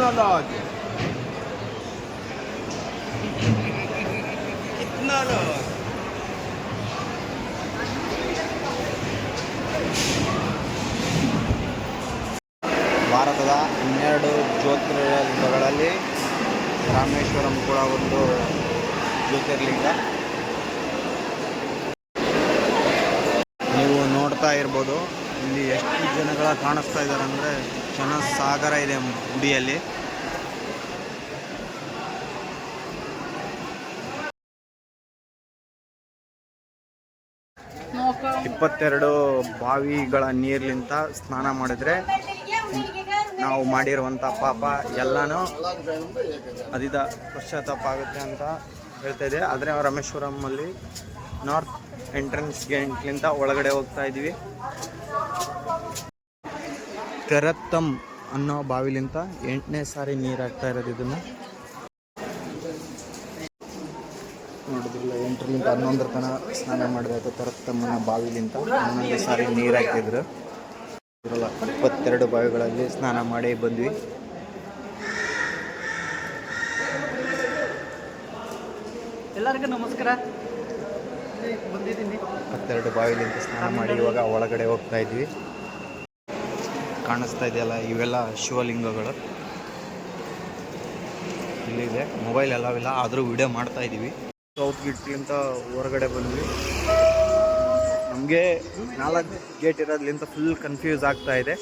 कितना लॉज कितना लॉज ಭಾರತದ 12 ಜ್ಯೋತಿರ್ಲಿಂಗಗಳಲ್ಲಿ ರಾಮೇಶ್ವರಂ ಕೂಡ ಒಂದು ಜ್ಯೋತಿರ್ಲಿಂಗ. ನೀವು ನೋಡ್ತಾ ಇರ್ಬೋದು ಇಲ್ಲಿ ಎಷ್ಟು ಜನಗಳ ಕಾಣಿಸ್ತಾ ಇದ್ದಾರೆ ಅಂದರೆ ಜನ ಸಾಗರ ಇದೆ ಗುಡಿಯಲ್ಲಿ. ಇಪ್ಪತ್ತೆರಡು ಬಾವಿಗಳ ನೀರ್ಲಿಂತ ಸ್ನಾನ ಮಾಡಿದ್ರೆ ನಾವು ಮಾಡಿರುವಂಥ ಪಾಪ ಎಲ್ಲನೂ ಅದಿದ ಪಶ್ಚಾತ್ತಾಪ ಆಗುತ್ತೆ ಅಂತ ಹೇಳ್ತಾ ಇದೆ. ಆದರೆ ರಾಮೇಶ್ವರಮಲ್ಲಿ ನಾರ್ತ್ ಎಂಟ್ರೆನ್ಸ್ ಗೇಟ್ಲಿಂದ ಒಳಗಡೆ ಹೋಗ್ತಾ ಇದ್ವಿ. ತೆರತ್ತಂ ಅನ್ನೋ ಬಾವಿಲಿಂತ 8ನೇ ಸಾರಿ ನೀರು ಹಾಕ್ತಾ ಇರೋದು. ಇದನ್ನು ನೋಡಿದ್ರಲ್ಲ, 8ರಿಂದ 11 ತನಕ ಸ್ನಾನ ಮಾಡಬೇಕು. ತೆರತ್ತಮ್ಮನ ಬಾವಿಲಿಂತ 11 ಸಾರಿ ನೀರು ಹಾಕಿದ್ರು. 22 ಬಾವಿಗಳಲ್ಲಿ ಸ್ನಾನ ಮಾಡಿ ಬಂದ್ವಿ. ಎಲ್ಲರಿಗೂ ನಮಸ್ಕಾರ. ಬಂದಿದ್ದೀನಿ 22 ಬಾವಿಲಿಂದ ಸ್ನಾನ ಮಾಡಿ ಇವಾಗ ಒಳಗಡೆ ಹೋಗ್ತಾ ಇದ್ವಿ. ಕಾಣಿಸ್ತಾ ಇದೆಯಲ್ಲ, ಇವೆಲ್ಲ ಶಿವಲಿಂಗಗಳು ಇಲ್ಲಿದೆ. ಮೊಬೈಲ್ ಎಲ್ಲವಿಲ್ಲ, ಆದರೂ ವಿಡಿಯೋ ಮಾಡ್ತಾ ಇದ್ದೀವಿ. ಸೌತ್ ಗೇಟ್ಲಿಂತ ಹೊರಗಡೆ ಬಂದ್ವಿ. ನಮಗೆ 4 ಗೇಟ್ ಇರೋದ್ಲಿಂತ ಫುಲ್ ಕನ್ಫ್ಯೂಸ್ ಆಗ್ತಾ ಇದೆ.